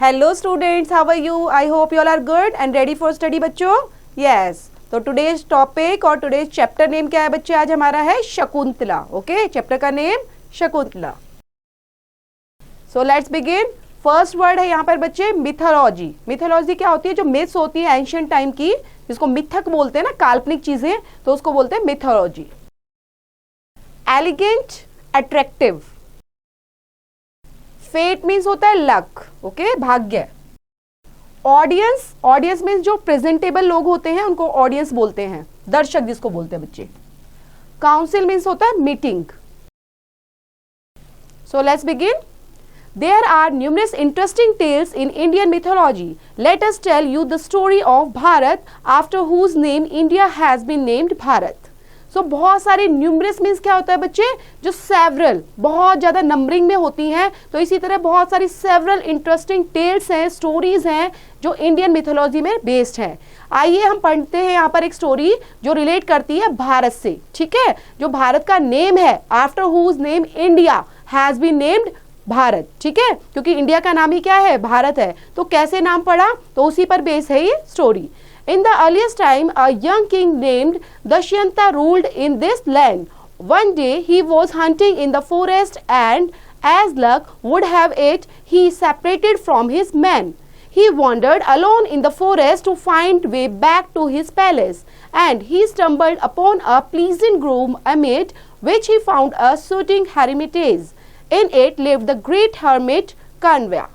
Hello students, how are you? I hope you all are good and ready for study बच्चों. Yes. तो today's topic और today's chapter name क्या है बच्चे? आज हमारा है शकुंतला. ओके, चैप्टर का name Shakuntala. So let's begin. First word है यहाँ पर बच्चे मिथोलॉजी. मिथोलॉजी क्या होती है? जो मिथ्स होती है एंशिएंट टाइम की, जिसको मिथक बोलते हैं ना, काल्पनिक चीजें, तो उसको बोलते हैं mythology. Elegant, attractive. Fate means होता है लक. ओके, भाग्य. ऑडियंस, ऑडियंस मीन्स जो प्रेजेंटेबल लोग होते हैं उनको ऑडियंस बोलते हैं, दर्शक जिसको बोलते हैं बच्चे. काउंसिल मीन्स होता है meeting. So let's begin. There are numerous interesting tales in Indian mythology. Let us tell you the story of Bharat, after whose name India has been named Bharat. So बहुत सारे numerous means क्या होता है बच्चे? जो several, बहुत ज़्यादा numbering में होती हैं. तो इसी तरह बहुत सारी several interesting tales हैं, stories हैं जो Indian mythology में based है. आइए हम पढ़ते हैं यहाँ पर एक स्टोरी जो रिलेट करती है भारत से. ठीक है, जो भारत का नेम है, after whose name India has been named Bharat. ठीक है, क्योंकि इंडिया का नाम ही क्या है? भारत है. तो कैसे नाम पड़ा? तो उसी पर बेस है ये story. In the earliest time a young king named Dushyanta ruled in this land. One day he was hunting in the forest and as luck would have it, he separated from his men. He wandered alone in the forest to find way back to his palace, and he stumbled upon a pleasant grove amid which he found a soothing hermitage. In it lived the great hermit Kanva.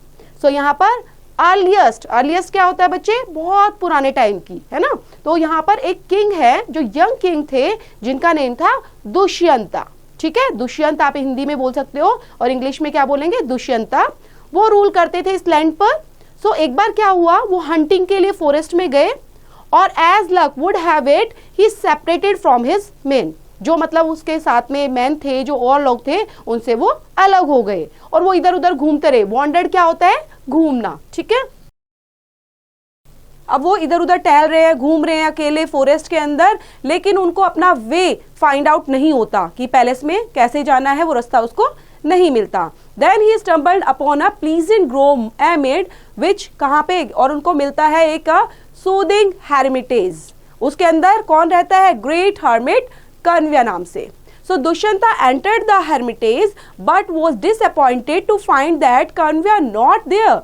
So यहाँ पर earliest क्या होता है बच्चे? बहुत पुराने time की, है ना. तो यहाँ पर एक किंग है जो यंग किंग थे जिनका नेम था दुष्यंता. ठीक है, दुष्यंत आप हिंदी में बोल सकते हो और इंग्लिश में क्या बोलेंगे? दुष्यंता. वो रूल करते थे इस लैंड पर. सो एक बार क्या हुआ, वो हंटिंग के लिए फॉरेस्ट में गए और as luck would have it he separated from his men. जो मतलब उसके साथ में मैन थे, जो और लोग थे, उनसे वो अलग हो गए और वो इधर उधर घूमते रहे. वॉन्डर्ड क्या होता है? घूमना. ठीक है, अब वो इधर उधर टहल रहे हैं, घूम रहे हैं अकेले फॉरेस्ट के अंदर, लेकिन उनको अपना वे फाइंड आउट नहीं होता कि पैलेस में कैसे जाना है, वो रास्ता उसको नहीं मिलता. Then he stumbled upon a pleasant grove amid which, कहाँ पे? और उनको मिलता है एक सूदिंग हेरिमिटेज. उसके अंदर कौन रहता है? ग्रेट हर्मिट Kanva नाम से. So Dushyanta entered the hermitage but was disappointed to find that Kanva not there.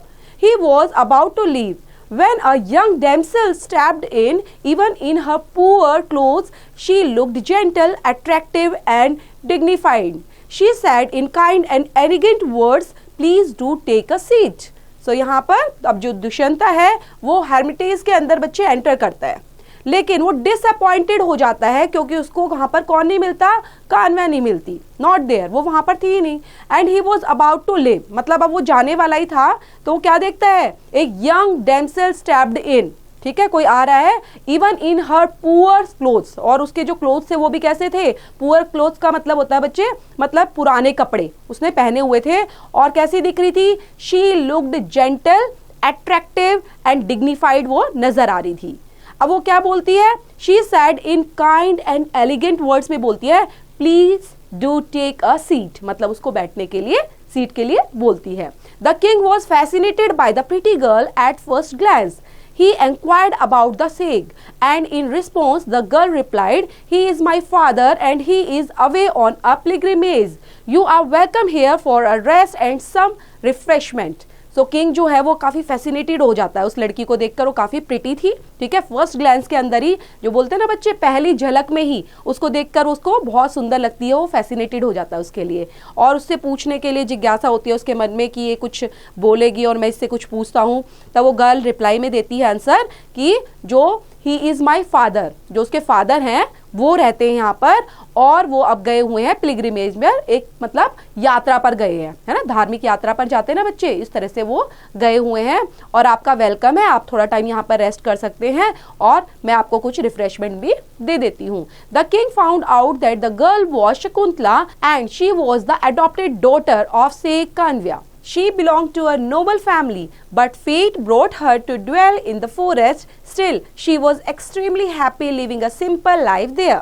He was about to leave when a young damsel stepped in. Even in her poor clothes, she looked gentle, attractive and dignified. She said in kind and elegant words, "Please do take a seat." So यहाँ पर अब जो दुष्यंता है वो hermitage के अंदर बच्चे enter करता है, लेकिन वो डिसअपॉइंटेड हो जाता है क्योंकि उसको वहां पर कौन नहीं मिलता? कान्वा नहीं मिलती. नॉट देयर, वो वहां पर थी ही नहीं. And he was about to leave, मतलब अब वो जाने वाला ही था. तो वो क्या देखता है? एक यंग डैमसेल स्टेप्ड इन. ठीक है, कोई आ रहा है. Even in her poor clothes, और उसके जो क्लोथ्स थे वो भी कैसे थे? पुअर क्लोथ्स का मतलब होता है बच्चे, मतलब पुराने कपड़े उसने पहने हुए थे. और कैसी दिख रही थी? She looked gentle, attractive and dignified वो नजर आ रही थी. अब वो क्या बोलती है? She said in kind and elegant words में बोलती है, please do take a seat, मतलब उसको बैठने के लिए, सीट के लिए बोलती है. The king was fascinated by the pretty girl at first glance. He inquired about the sage, and in response the girl replied, "He is my father and he is away on a pilgrimage. You are welcome here for a rest and some refreshment." So king जो है वो काफी fascinated हो जाता है उस लड़की को देखकर. वो काफी प्रिटी थी. ठीक है, फर्स्ट ग्लैंस के अंदर ही, जो बोलते हैं ना बच्चे, पहली झलक में ही उसको देखकर उसको बहुत सुंदर लगती है, वो फैसिनेटेड हो जाता है उसके लिए. और उससे पूछने के लिए जिज्ञासा होती है उसके मन में कि ये कुछ बोलेगी और मैं इससे कुछ पूछता हूँ. तब वो गर्ल रिप्लाई में देती है आंसर कि जो ही इज माई फादर, जो उसके फादर हैं वो रहते हैं यहाँ पर, और वो अब गए हुए हैं पिलग्रिमेज में, एक मतलब यात्रा पर गए हैं, है ना, धार्मिक यात्रा पर जाते हैं ना बच्चे, इस तरह से वो गए हुए हैं और आपका वेलकम है, आप थोड़ा टाइम यहाँ पर रेस्ट कर सकते हैं और मैं आपको कुछ रिफ्रेशमेंट भी दे देती हूँ. The king found out that the girl was Shakuntala and she was the adopted daughter of से Canva. She belonged to a noble family, but fate brought her to dwell in the forest. Still, she was extremely happy living a simple life there.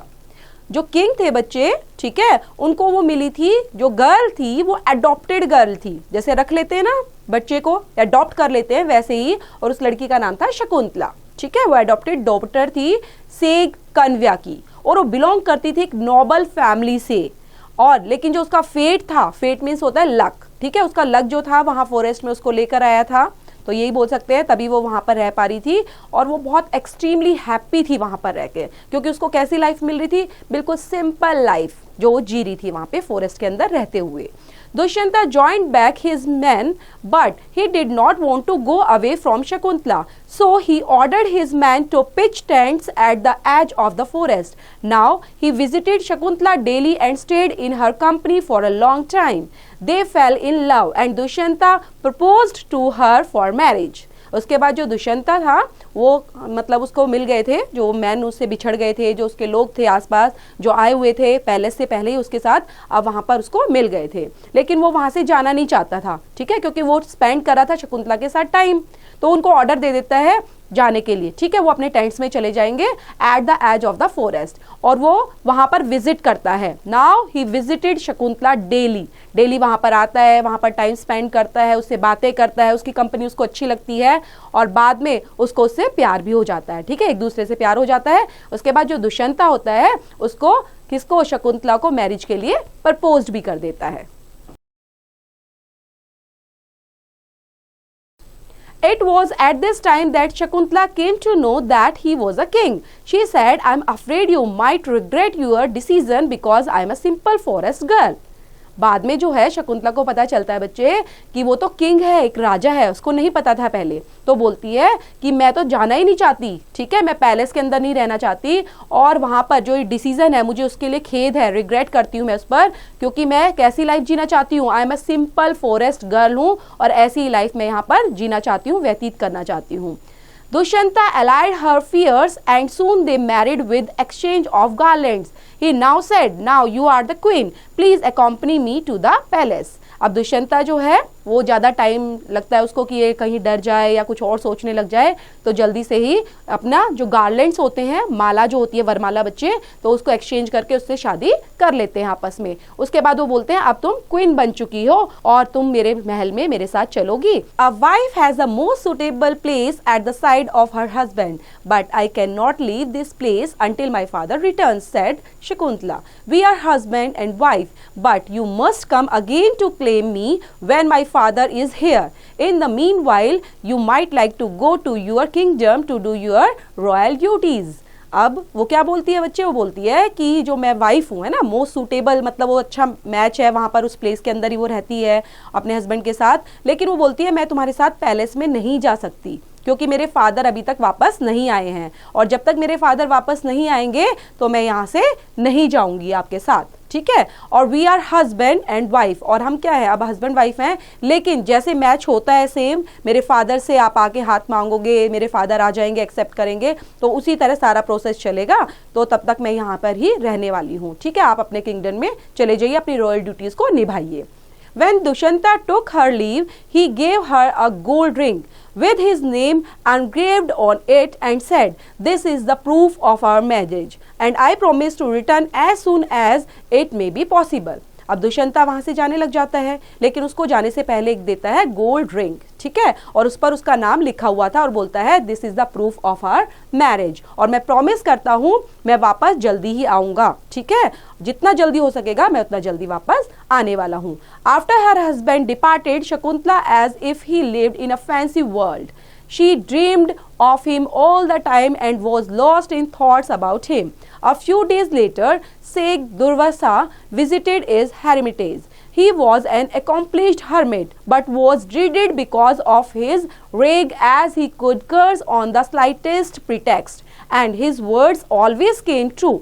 जो king थे बच्चे, ठीक है, उनको वो मिली थी, जो गर्ल थी वो अडॉप्टेड गर्ल थी, जैसे रख लेते हैं ना बच्चे को अडॉप्ट कर लेते हैं वैसे ही, और उस लड़की का नाम था शकुंतला, ठीक है। वो अडॉप्टेड डॉटर थी सेग कन्व्या की, और वो बिलोंग करती थी एक नोबल फैमिली से। और लेकिन जो उसका फेट था, फेट मीन्स होता है लक, ठीक है, उसका लक जो था वहां फॉरेस्ट में उसको लेकर आया था, तो यही बोल सकते हैं, तभी वो वहां पर रह पा रही थी। और वो बहुत एक्सट्रीमली हैप्पी थी वहां पर रह के, क्योंकि उसको कैसी लाइफ मिल रही थी, बिल्कुल सिंपल लाइफ जो वो जी रही थी वहां पे फॉरेस्ट के अंदर रहते हुए। Dushyanta joined back his men, but he did not want to go away from Shakuntala. So he ordered his men to pitch tents at the edge of the forest. Now he visited Shakuntala daily and stayed in her company for a long time. They fell in love and Dushyanta proposed to her for marriage. उसके बाद जो दुष्यंता था वो मतलब उसको मिल गए थे, जो मैन उससे बिछड़ गए थे, जो उसके लोग थे आसपास जो आए हुए थे पैलेस से पहले ही उसके साथ, अब वहां पर उसको मिल गए थे। लेकिन वो वहां से जाना नहीं चाहता था, ठीक है, क्योंकि वो स्पेंड कर रहा था शकुंतला के साथ टाइम। तो उनको ऑर्डर दे देता है जाने के लिए, ठीक है, वो अपने टेंट्स में चले जाएंगे at the edge of the forest, और वो वहां पर विजिट करता है। Now he visited Shakuntala daily, daily वहां पर आता है, वहां पर टाइम स्पेंड करता है, उससे बातें करता है, उसकी कंपनी उसको अच्छी लगती है, और बाद में उसको उससे प्यार भी हो जाता है, ठीक है, एक दूसरे से प्यार हो जाता है। उसके बाद जो दुष्यंता होता है उसको किसको, शकुंतला को मैरिज के लिए प्रपोज भी कर देता है। It was at this time that Shakuntala came to know that he was a king. She said, "I'm afraid you might regret your decision because I'm a simple forest girl." बाद में जो है शकुंतला को पता चलता है बच्चे कि वो तो किंग है, एक राजा है, उसको नहीं पता था पहले। तो बोलती है कि मैं तो जाना ही नहीं चाहती, ठीक है, मैं पैलेस के अंदर नहीं रहना चाहती, और वहां पर जो डिसीजन है मुझे उसके लिए खेद है, रिग्रेट करती हूँ मैं उस पर, क्योंकि मैं कैसी लाइफ जीना चाहती हूँ, I am a simple forest girl हूँ, और ऐसी लाइफ मैं यहाँ पर जीना चाहती हूँ, व्यतीत करना चाहती हूँ। Dushyanta allayed her fears and soon they married with exchange of garlands. He now said, "Now you are the queen. Please accompany me to the palace." अब दुष्यंता जो है वो ज़्यादा टाइम लगता है उसको कि ये कहीं डर जाए या कुछ और सोचने लग जाए, तो जल्दी से ही अपना जो गार्लैंड्स होते हैं, माला जो होती है वरमाला बच्चे, तो उसको एक्सचेंज करके उससे शादी कर लेते हैं आपस में। उसके बाद वो बोलते हैं अब तुम क्वीन बन चुकी हो और तुम मेरे महल में मेरे साथ चलोगी। A wife has the most suitable place at the side of her husband, but I can not leave this place until my father returns, said Shakuntala. We are husband and wife, but you must come again to claim me when my father is here. In the meanwhile, you might like to go to your kingdom to do your royal duties. अब वो क्या बोलती है बच्चे, वो बोलती है कि जो मैं वाइफ हूँ, है ना, मोस्ट सूटेबल मतलब वो अच्छा मैच है, वहाँ पर उस प्लेस के अंदर ही वो रहती है अपने हस्बैंड के साथ, लेकिन वो बोलती है मैं तुम्हारे साथ पैलेस में नहीं जा सकती क्योंकि मेरे फादर अभी तक वापस नहीं आए हैं, और जब तक मेरे फादर वापस नहीं आएंगे तो मैं यहाँ से नहीं जाऊंगी आपके साथ, ठीक है। और we are husband and wife, और हम क्या है अब हस्बैंड वाइफ हैं, लेकिन जैसे मैच होता है सेम, मेरे फादर से आप आके हाथ मांगोगे, मेरे फादर आ जाएंगे, एक्सेप्ट करेंगे, तो उसी तरह सारा प्रोसेस चलेगा, तो तब तक मैं यहाँ पर ही रहने वाली हूँ, ठीक है। आप अपने किंगडम में चले जाइए, अपनी रॉयल ड्यूटीज को निभाइए। When Dushyanta took her leave, he gave her a gold ring with his name engraved on it and said, "This is the proof of our marriage, and I promise to return as soon as it may be possible." अब दुष्यंता वहां से जाने लग जाता है, लेकिन उसको जाने से पहले एक देता है गोल्ड रिंग, ठीक है, और उस पर उसका नाम लिखा हुआ था, और बोलता है this is the proof of our marriage, और मैं प्रॉमिस करता हूं मैं वापस जल्दी ही आऊंगा, ठीक है, जितना जल्दी हो सकेगा मैं उतना जल्दी वापस आने वाला हूं। After her husband departed, Shakuntala as if he lived in a fancy world. She dreamed of him all the time and was lost in thoughts about him. A few days later, Seg Durvasa visited his hermitage. He was an accomplished hermit, but was dreaded because of his rage, as he could curse on the slightest pretext, and his words always came true.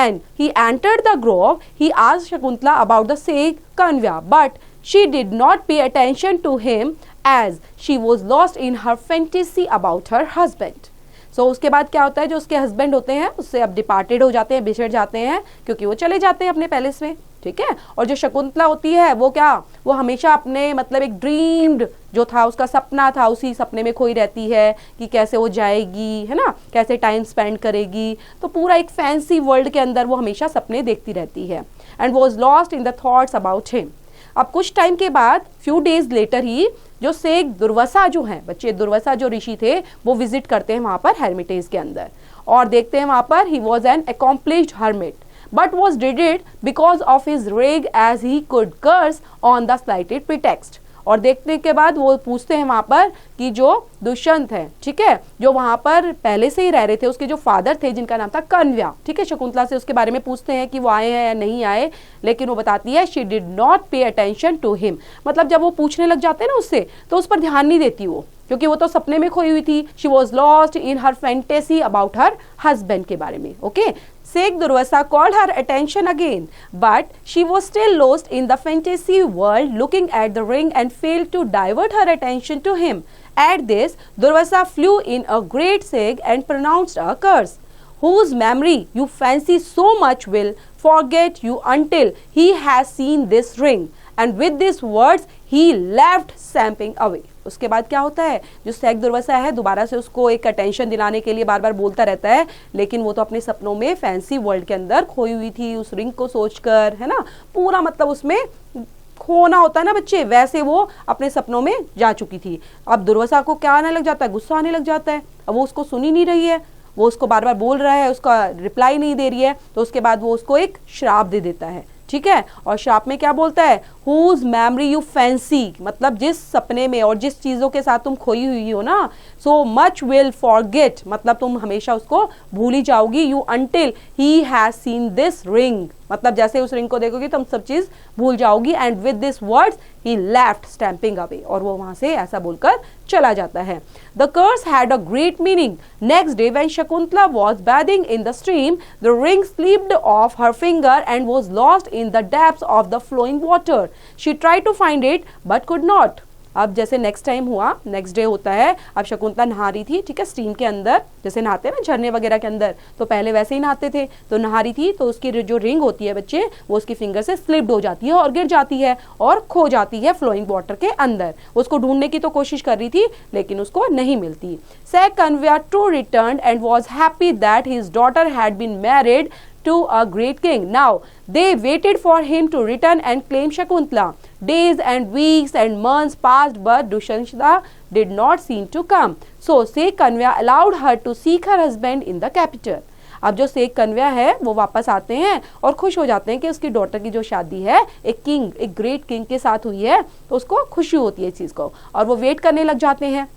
And he entered the grove. He asked Shakuntala about the Seg Kanvya, but she did not pay attention to him as she was lost in her fantasy about her husband. So उसके बाद क्या होता है, जो उसके husband होते हैं उससे अब डिपार्टेड हो जाते हैं, बिछड़ जाते हैं, क्योंकि वो चले जाते हैं अपने पैलेस में, ठीक है। और जो शकुंतला होती है वो क्या, वो हमेशा अपने मतलब एक ड्रीम्ड जो था, उसका सपना था, उसी सपने में खोई रहती है कि कैसे वो जाएगी, है ना, कैसे टाइम स्पेंड करेगी, तो पूरा एक फैंसी वर्ल्ड के अंदर वो हमेशा सपने देखती रहती है। And was lost in the thoughts about him. अब कुछ टाइम के बाद, फ्यू डेज लेटर ही जो सेक दुर्वासा जो हैं बच्चे, दुर्वासा जो ऋषि थे वो विजिट करते हैं वहां पर हेर्मिटेज के अंदर, और देखते हैं वहां पर he was an accomplished hermit but was dreaded because of his rage as he could curse on the slighted pretext। और देखने के बाद वो पूछते हैं वहां पर कि जो दुष्यंत है, ठीक है, जो वहां पर पहले से ही रह रहे थे, उसके जो फादर थे जिनका नाम था कन्व्या, ठीक है, शकुंतला से उसके बारे में पूछते हैं कि वो आए हैं या नहीं आए, लेकिन वो बताती है she did not pay attention to him. मतलब जब वो पूछने लग जाते हैं ना उससे, तो उस पर ध्यान नहीं देती वो, क्योंकि वो तो सपने में खोई हुई थी। She was lost in her fantasy about her husband के बारे में। Okay, Sek Durvasa called her attention again, but she was still lost in the fantasy world, looking at the ring and failed to divert her attention to him. At this, Durvasa flew in a great sag and pronounced a curse, whose memory you fancy so much will forget you until he has seen this ring. And with these words, he left stamping away. उसके बाद क्या होता है, जो सेक दुर्वासा है दोबारा से उसको एक अटेंशन दिलाने के लिए बार बार बोलता रहता है, लेकिन वो तो अपने सपनों में फैंसी वर्ल्ड के अंदर खोई हुई थी उस रिंग को सोचकर, है ना, पूरा मतलब उसमें खोना होता है ना बच्चे, वैसे वो अपने सपनों में जा चुकी थी। अब दुर्वासा को क्या आने लग जाता है, गुस्सा आने लग जाता है। अब वो उसको सुन ही नहीं रही है, वो उसको बार बार बोल रहा है, उसका रिप्लाई नहीं दे रही है, तो उसके बाद वो उसको एक श्राप दे देता है, ठीक है। और श्राप में क्या बोलता है, हुज मेमोरी यू फैंसी, मतलब जिस सपने में और जिस चीजों के साथ तुम खोई हुई हो ना, सो मच विल फॉरगेट, मतलब तुम हमेशा उसको भूल ही जाओगी, you until he has seen this ring, मतलब जैसे उस रिंग को देखोगी तुम सब चीज भूल जाओगी। And with this words he left stamping away, और वो वहां से ऐसा बोलकर चला जाता है। The curse had a great meaning. Next day when Shakuntala was bathing in the stream, the ring slipped off her finger and was lost in the depths of the flowing water. She tried to find it but could not. अब जैसे next time हुआ, next day होता है, अब शकुंतला नहा रही थी, ठीक है, स्ट्रीम के अंदर, जैसे नहाते हैं ना झरने वगैरह के अंदर, तो पहले वैसे ही नहाते थे, तो नहा रही थी, तो उसकी जो रिंग होती है बच्चे, वो उसकी फिंगर से स्लिप्ड हो जाती है और गिर जाती है और खो जाती है फ्लोइंग वाटर के अंदर। उसको ढूंढने की तो कोशिश कर रही थी, लेकिन उसको नहीं मिलती। Sage Kanva to return and was happy that his daughter had been married to a great king. Now they waited for him to return and claim Shakuntala. Days and weeks and months passed, but Dushyanta did not seem to come. So Sek Kanvya allowed her to seek her husband in the capital. अब जो सेक कन्व्या है वो वापस आते हैं और खुश हो जाते हैं कि उसकी डॉटर की जो शादी है एक किंग, एक ग्रेट किंग के साथ हुई है, तो उसको खुशी होती है इस चीज को, और वो वेट करने लग जाते हैं।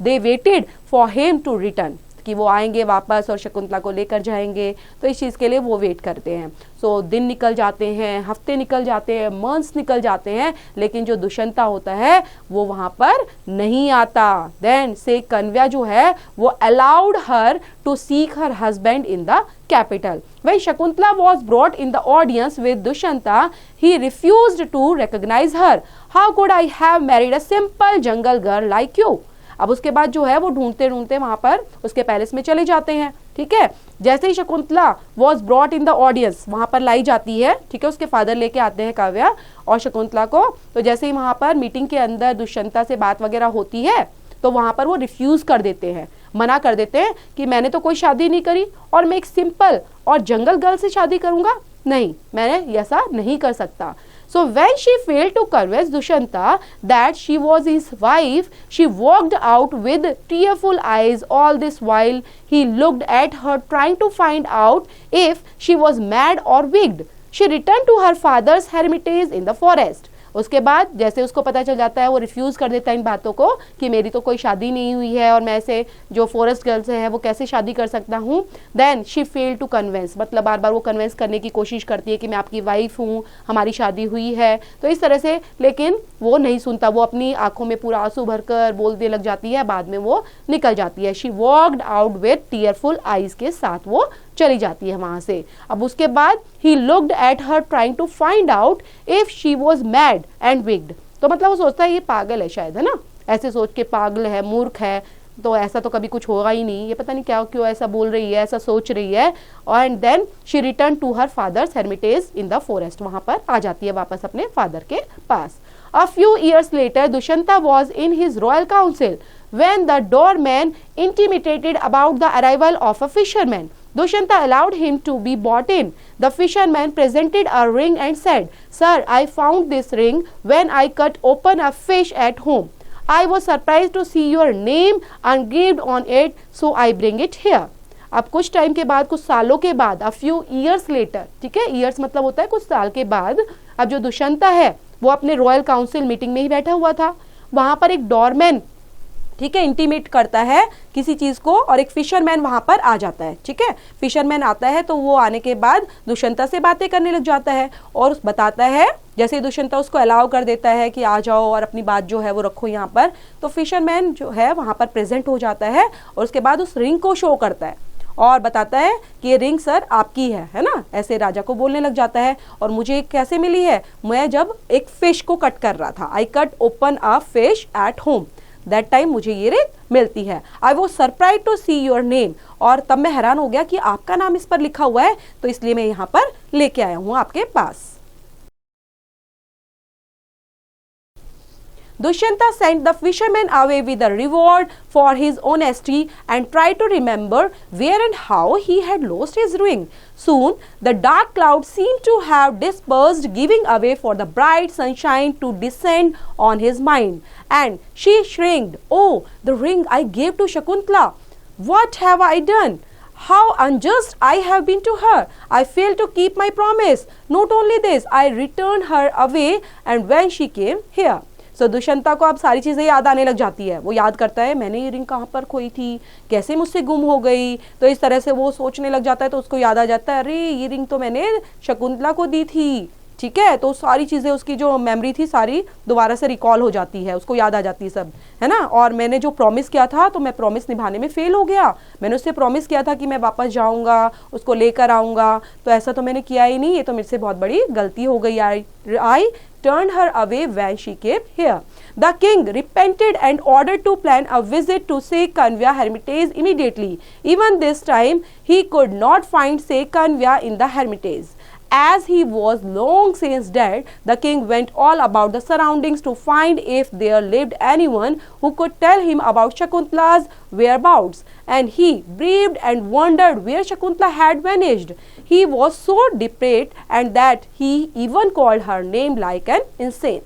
They waited for him to return, कि वो आएंगे वापस और शकुंतला को लेकर जाएंगे, तो इस चीज़ के लिए वो वेट करते हैं। सो दिन निकल जाते हैं, हफ्ते निकल जाते हैं, मंथ्स निकल जाते हैं, लेकिन जो दुष्यंता होता है वो वहां पर नहीं आता। देन सेक कन्व्या जो है वो allowed her to seek her husband in the capital. When Shakuntala was brought in the audience with Dushyanta, he refused to recognize her. How could I have married a simple jungle girl like you? अब उसके बाद जो है वो ढूंढते ढूंढते वहां पर उसके पैलेस में चले जाते हैं, ठीक है। जैसे ही Shakuntala was brought in the audience, वहां पर लाई जाती है, ठीक है, उसके फादर लेके आते हैं काव्या और शकुंतला को, तो जैसे ही वहां पर मीटिंग के अंदर दुष्यंता से बात वगैरह होती है, तो वहां पर वो रिफ्यूज कर देते हैं, मना कर देते हैं कि मैंने तो कोई शादी नहीं करी और मैं एक सिंपल और जंगल गर्ल से शादी करूंगा, नहीं, मैंने ऐसा नहीं कर सकता। So when she failed to convince Dushyanta that she was his wife, she walked out with tearful eyes. All this while he looked at her, trying to find out if she was mad or wicked. She returned to her father's hermitage in the forest. उसके बाद जैसे उसको पता चल जाता है, वो refuse कर देता है इन बातों को कि मेरी तो कोई शादी नहीं हुई है और मैं ऐसे जो फॉरेस्ट गर्ल से है वो कैसे शादी कर सकता हूँ। Then she fail to convince, मतलब बार बार वो कन्वेंस करने की कोशिश करती है कि मैं आपकी वाइफ हूँ, हमारी शादी हुई है, तो इस तरह से, लेकिन वो नहीं सुनता, वो अपनी आंखों में पूरा आंसू भरकर बोलने लग जाती है, बाद में वो निकल जाती है। She walked out with tearful eyes के साथ वो चली जाती है वहां से। अब उसके बाद he looked at her trying to find out if she was mad and wicked, तो मतलब वो सोचता है ये पागल है शायद, है ना, ऐसे सोच के पागल है, मूर्ख है, तो ऐसा तो कभी कुछ होगा ही नहीं, ये पता नहीं क्या क्यों ऐसा बोल रही है, ऐसा सोच रही है। And then she return to her father's hermitage in the forest, वहां पर आ जाती है वापस अपने फादर के पास। A few years later, Dushyanta was in his royal council when the doorman intimated about the arrival of a fisherman. Dushyanta allowed him to be brought in. The fisherman presented a ring and said, "Sir, I found this ring when I cut open a fish at home. I was surprised to see your name engraved on it, so I bring it here. अब कुछ time के बाद, कुछ सालों के बाद, a few years later, ठीक है, years मतलब होता है कुछ साल के बाद, अब जो दुष्यंता है वो अपने रॉयल काउंसिल मीटिंग में ही बैठा हुआ था, वहां पर एक डॉरमैन, ठीक है, इंटीमेट करता है किसी चीज को, और एक फिशरमैन वहां पर आ जाता है, ठीक है, फिशरमैन आता है, तो वो आने के बाद दुष्यंता से बातें करने लग जाता है और बताता है, जैसे दुष्यंता उसको अलाउ कर देता है कि आ जाओ और अपनी बात जो है वो रखो यहाँ पर, तो फिशरमैन जो है वहां पर प्रेजेंट हो जाता है और उसके बाद उस रिंग को शो करता है और बताता है कि ये रिंग सर आपकी है ना, ऐसे राजा को बोलने लग जाता है। और मुझे कैसे मिली है, मैं जब एक फिश को कट कर रहा था, I cut open a fish at home, that time मुझे ये रिंग मिलती है। I was surprise to see your name, और तब मैं हैरान हो गया कि आपका नाम इस पर लिखा हुआ है, तो इसलिए मैं यहाँ पर लेके आया हूँ आपके पास। Dushyanta sent the fisherman away with a reward for his honesty and tried to remember where and how he had lost his ring. Soon, the dark clouds seemed to have dispersed, giving way for the bright sunshine to descend on his mind. And she shrieked, "Oh, the ring I gave to Shakuntala! What have I done? How unjust I have been to her! I failed to keep my promise. Not only this, I returned her away, and when she came here." सो दुष्यंता को अब सारी चीज़ें याद आने लग जाती है, वो याद करता है मैंने ये रिंग कहाँ पर खोई थी, कैसे मुझसे गुम हो गई, तो इस तरह से वो सोचने लग जाता है, तो उसको याद आ जाता है अरे ये रिंग तो मैंने शकुंतला को दी थी, ठीक है, तो सारी चीज़ें उसकी जो मेमोरी थी सारी दोबारा से रिकॉल हो जाती है, उसको याद आ जाती है सब, है ना। और मैंने जो प्रॉमिस किया था तो मैं प्रॉमिस निभाने में फेल हो गया, मैंने उससे प्रॉमिस किया था कि मैं वापस जाऊंगा, उसको लेकर आऊंगा, तो ऐसा तो मैंने किया ही नहीं, ये तो मेरे से बहुत बड़ी गलती हो गई। आई turned her away when she came here. The king repented and ordered to plan a visit to Sheikh Kanvya Hermitage immediately. Even this time, he could not find Sheikh Kanvya in the Hermitage. As he was long since dead, the king went all about the surroundings to find if there lived anyone who could tell him about Shakuntala's whereabouts. And he grieved and wondered where Shakuntala had vanished. He was so depraved and that he even called her name like an insane.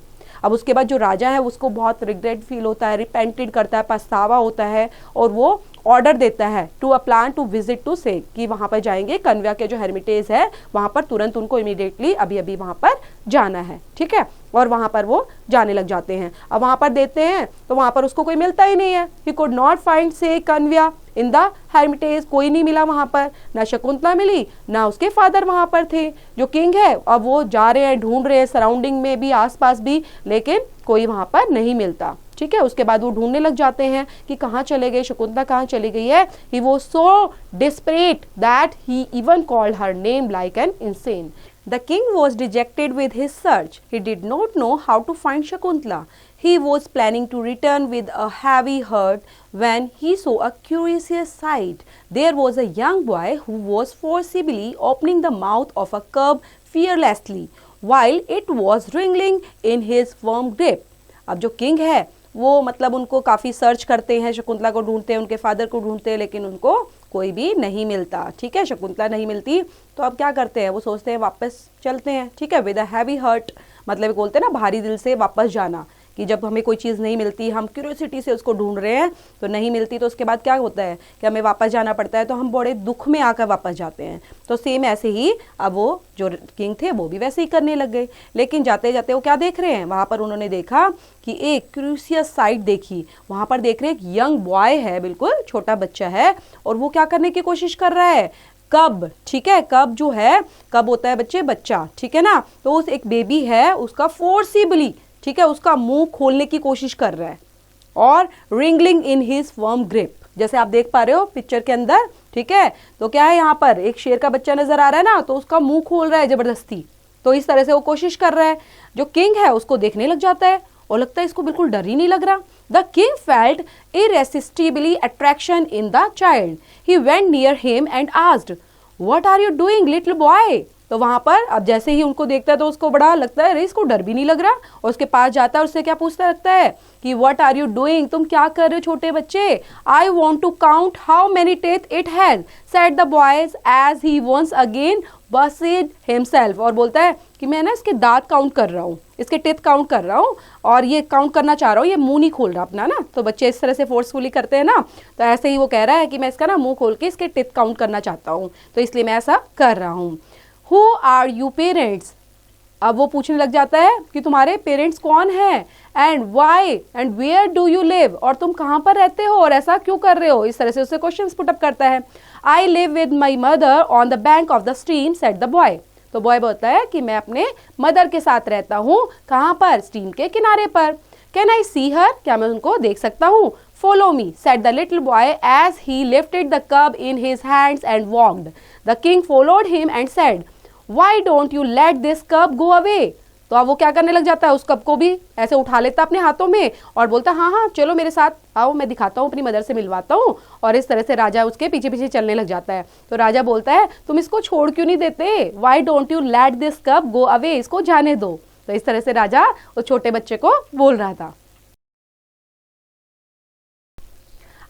अब उसके बाद जो राजा है उसको बहुत regret feel होता है, repented करता है, पछतावा होता है, और वो ऑर्डर देता है to a plan to visit to शेख, कि वहां पर जाएंगे, कन्व्या के जो हेरिमिटेज है वहां पर तुरंत उनको इमीडिएटली अभी अभी वहां पर जाना है, ठीक है, और वहां पर वो जाने लग जाते हैं। अब वहां पर देते हैं तो वहां पर उसको कोई मिलता ही नहीं है, he could not find sage Kanva in the hermitage, कोई नहीं मिला वहां पर, ना शकुंतला मिली ना उसके फादर वहां पर थे जो किंग है। अब वो जा रहे हैं, ढूंढ रहे हैं सराउंडिंग में भी, आसपास भी, लेकिन कोई वहां पर नहीं मिलता, ठीक है। उसके बाद वो ढूंढने लग जाते हैं कि कहाँ चले गए, शकुंतला कहाँ चली गई है। He was so desperate that he even called her name like an insane. The king was dejected with his search. He did not know how to find Shakuntala. He was planning to return with a heavy heart when he saw a curious sight. There was a young boy who was forcibly opening the mouth of a cub fearlessly while it was wriggling in his firm grip. अब जो king है वो मतलब उनको काफ़ी search करते हैं, शकुंतला को ढूंढते हैं, उनके फादर को ढूंढते हैं, लेकिन उनको कोई भी नहीं मिलता, ठीक है, शकुंतला नहीं मिलती। तो अब क्या करते हैं, वो सोचते हैं वापस चलते हैं, ठीक है, विद अ हैवी हर्ट, मतलब बोलते हैं ना भारी दिल से वापस जाना, कि जब हमें कोई चीज़ नहीं मिलती, हम क्यूरियोसिटी से उसको ढूंढ रहे हैं तो नहीं मिलती, तो उसके बाद क्या होता है कि हमें वापस जाना पड़ता है, तो हम बड़े दुख में आकर वापस जाते हैं। तो सेम ऐसे ही अब वो जो किंग थे वो भी वैसे ही करने लग गए। लेकिन जाते जाते वो क्या देख रहे हैं, वहाँ पर उन्होंने देखा कि एक क्यूरियस साइट देखी, वहाँ पर देख रहे हैं एक यंग बॉय है, बिल्कुल छोटा बच्चा है, और वो क्या करने की कोशिश कर रहा है, कब, ठीक है, कब जो है, कब होता है बच्चे, बच्चा, ठीक है ना, तो उस एक बेबी है उसका फोर्सिबली, ठीक है, उसका मुंह खोलने की कोशिश कर रहा है, और wriggling in his firm grip, जैसे आप देख पा रहे हो पिक्चर के अंदर, ठीक है। तो क्या है, यहाँ पर एक शेर का बच्चा नजर आ रहा है ना, तो उसका मुंह खोल रहा है जबरदस्ती, तो इस तरह से वो कोशिश कर रहा है। जो किंग है उसको देखने लग जाता है और लगता है इसको बिल्कुल डर ही नहीं लग रहा। The king felt irresistibly attraction in the child. He went near him and asked, what are you doing little boy. तो वहां पर अब जैसे ही उनको देखता है तो उसको बड़ा लगता है, अरे इसको डर भी नहीं लग रहा, और उसके पास जाता है, उससे क्या पूछता लगता है कि व्हाट आर यू डूइंग, तुम क्या कर रहे हो छोटे बच्चे। I want to count how many teeth it has, said the boys as he once again busied himself. और बोलता है कि मैं ना इसके दांत काउंट कर रहा हूँ, इसके टिथ काउंट कर रहा हूँ और ये काउंट करना चाह रहा हूँ, ये मुंह नहीं खोल रहा अपना ना, तो बच्चे इस तरह से फोर्सफुली करते हैं ना, तो ऐसे ही वो कह रहा है कि मैं इसका ना मुंह खोल के इसके टिथ काउंट करना चाहता हूँ, तो इसलिए मैं ऐसा कर रहा हूँ। हु आर यू पेरेंट्स, अब वो पूछने लग जाता है कि तुम्हारे पेरेंट्स कौन हैं, and why and where do you live, और तुम कहाँ पर रहते हो और ऐसा क्यों कर रहे हो, इस तरह से उससे क्वेश्चंस पुट अप करता है। I live with my mother on the bank of the stream said the boy, तो बॉय बोलता है कि मैं अपने मदर के साथ रहता हूँ, कहाँ पर, स्ट्रीम के किनारे पर। कैन आई सी हर, क्या मैं उनको देख सकता हूँ। Follow me said the little boy as he lifted the cub in his hands and walked. The king followed him and said why don't you let this cup go away, तो अब वो क्या करने लग जाता है, उस कप को भी ऐसे उठा लेता अपने हाथों में और बोलता हाँ हाँ चलो मेरे साथ आओ, मैं दिखाता हूँ, अपनी मदर से मिलवाता हूँ, और इस तरह से राजा उसके पीछे पीछे चलने लग जाता है। तो राजा बोलता है तुम इसको छोड़ क्यों नहीं देते, Y don't you let this cup go away, इसको जाने दो। तो इस तरह से राजा उस छोटे बच्चे को बोल रहा था।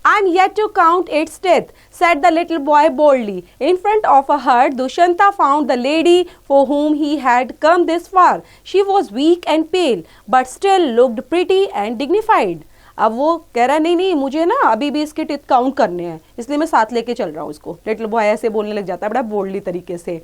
I'm yet to count its teeth, said the little boy boldly. In front of a hut, Dushyanta found the lady for whom he had come this far. She was weak and pale, but still looked pretty and dignified. अब वो कह रहा नहीं नहीं मुझे ना अभी भी इसके टिथ काउंट करने हैं, इसलिए मैं साथ लेके चल रहा हूँ इसको। लिटिल बॉय ऐसे बोलने लग जाता है बड़ा बोल्डली तरीके से।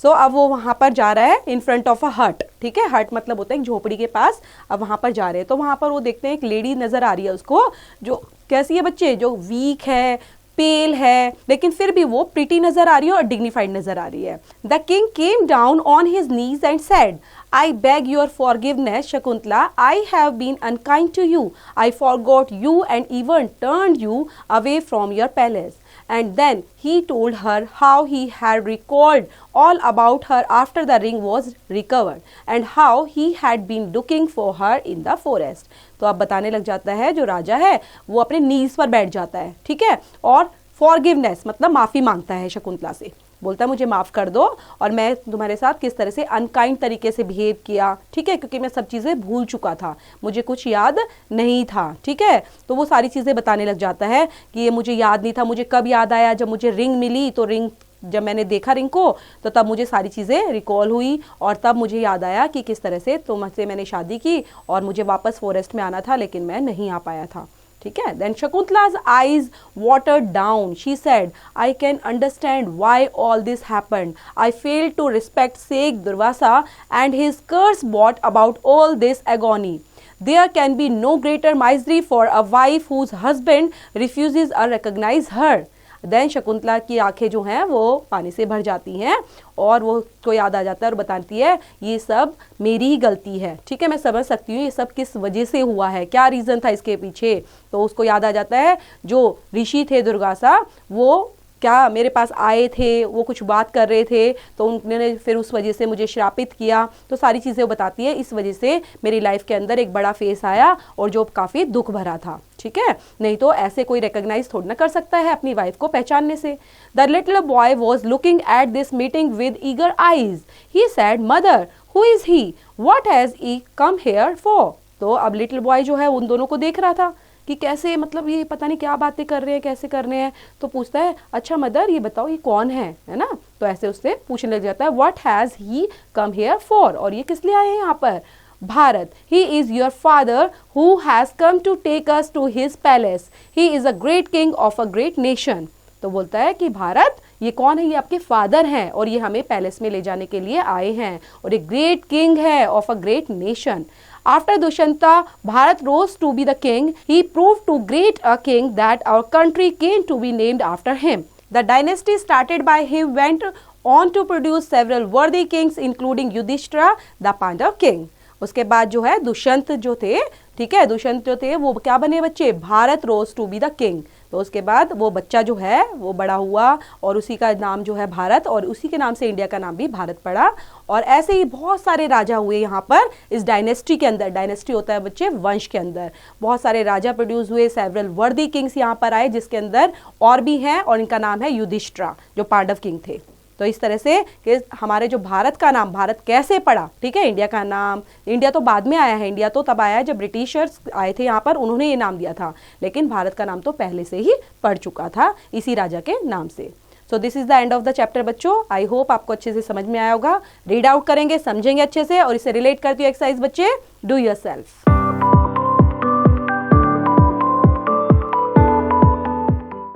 अब वो वहाँ पर जा रहा है इन फ्रंट ऑफ अ हट, ठीक है, हट मतलब होता है एक झोपड़ी के पास। अब वहाँ पर जा रहे हैं तो वहाँ पर वो देखते हैं एक लेडी नजर आ रही है उसको, जो कैसी है बच्चे, जो वीक है, पेल है, लेकिन फिर भी वो प्रिटी नजर आ रही है और डिग्निफाइड नजर आ रही है। The king came down on his knees and said I beg your forgiveness, Shakuntala. I have been unkind to you. I forgot you and even turned you away from your palace. And then he told her how he had recalled all about her after the ring was recovered and how he had been looking for her in the forest. तो अब बताने लग जाता है जो राजा है वो अपने नीज पर बैठ जाता है, ठीक है, और फॉरगिवनेस मतलब माफी मांगता है शकुंतला से, बोलता है मुझे माफ कर दो और मैं तुम्हारे साथ किस तरह से अनकाइंड तरीके से बिहेव किया, ठीक है, क्योंकि मैं सब चीज़ें भूल चुका था, मुझे कुछ याद नहीं था, ठीक है। तो वो सारी चीज़ें बताने लग जाता है कि ये मुझे याद नहीं था, मुझे कब याद आया, जब मुझे रिंग मिली, तो रिंग जब मैंने देखा रिंग को तो तब मुझे सारी चीज़ें रिकॉल हुई और तब मुझे याद आया कि किस तरह से तुमसे मैंने शादी की और मुझे वापस फॉरेस्ट में आना था लेकिन मैं नहीं आ पाया था, ठीक है। Then Shakuntala's eyes watered down. She said, I can understand why all this happened. I failed to respect Sheikh Durvasa and his curse brought about all this agony. There can be no greater misery for a wife whose husband refuses to recognize her. Then Shakuntala की आंखें जो हैं वो पानी से भर जाती हैं और वो को याद आ जाता है और बताती है ये सब मेरी ही गलती है, ठीक है, मैं समझ सकती हूँ ये सब किस वजह से हुआ है, क्या रीज़न था इसके पीछे। तो उसको याद आ जाता है जो ऋषि थे दुर्गासा वो क्या मेरे पास आए थे, वो कुछ बात कर रहे थे तो उन्होंने फिर उस वजह से मुझे श्रापित किया। तो सारी चीज़ें वो बताती है इस वजह से मेरी लाइफ के अंदर एक बड़ा फेस आया और जो काफ़ी दुख भरा था, ठीक है, नहीं तो ऐसे कोई रिकॉग्नाइज थोड़ा ना कर सकता है अपनी वाइफ को पहचानने से। The little boy was looking at this meeting with eager eyes. He said mother who is he, what has he come here for. तो अब लिटिल बॉय जो है उन दोनों को देख रहा था कि कैसे मतलब ये पता नहीं क्या बातें कर रहे हैं, कैसे कर रहे हैं। तो पूछता है अच्छा मदर ये बताओ ये कौन है ना। तो ऐसे उससे पूछने लग जाता है what has he come here for, और ये किस लिए आए हैं यहाँ पर। Bharat, he is your father who has come to take us to his palace. He is a great king of a great nation. तो बोलता है कि भारत ये कौन है, ये आपके फादर हैं और ये हमें पैलेस में ले जाने के लिए आए हैं और एक ग्रेट किंग है of a great nation. After Dushyanta, Bharat rose to be the king. He proved too great a king that our country came to be named after him. The dynasty started by him went on to produce several worthy kings, including Yudhishthira, the Pandav king. उसके बाद जो है दुष्यंत जो थे, ठीक है, दुष्यंत जो थे वो क्या बने बच्चे, भारत रोज टू बी द किंग। तो उसके बाद वो बच्चा जो है वो बड़ा हुआ और उसी का नाम जो है भारत और उसी के नाम से इंडिया का नाम भी भारत पड़ा। और ऐसे ही बहुत सारे राजा हुए यहाँ पर इस डायनेस्टी के अंदर। डायनेस्टी होता है बच्चे वंश के अंदर, बहुत सारे राजा प्रोड्यूस हुए, सेवरल वर्दी किंग्स यहाँ पर आए जिसके अंदर और भी हैं और इनका नाम है युधिष्ठिरा जो पांडव किंग थे। तो इस तरह से कि हमारे जो भारत का नाम भारत कैसे पड़ा, ठीक है, इंडिया का नाम, इंडिया तो बाद में आया है, इंडिया तो तब आया है जब ब्रिटिशर्स आए थे यहाँ पर, उन्होंने ये नाम दिया था, लेकिन भारत का नाम तो पहले से ही पड़ चुका था इसी राजा के नाम से। So this is the end of the chapter बच्चों। आई होप आपको अच्छे से समझ में आया होगा। रीड आउट करेंगे, समझेंगे अच्छे से और इसे रिलेट करती हुए एक्सरसाइज बच्चे डू योरसेल्फ।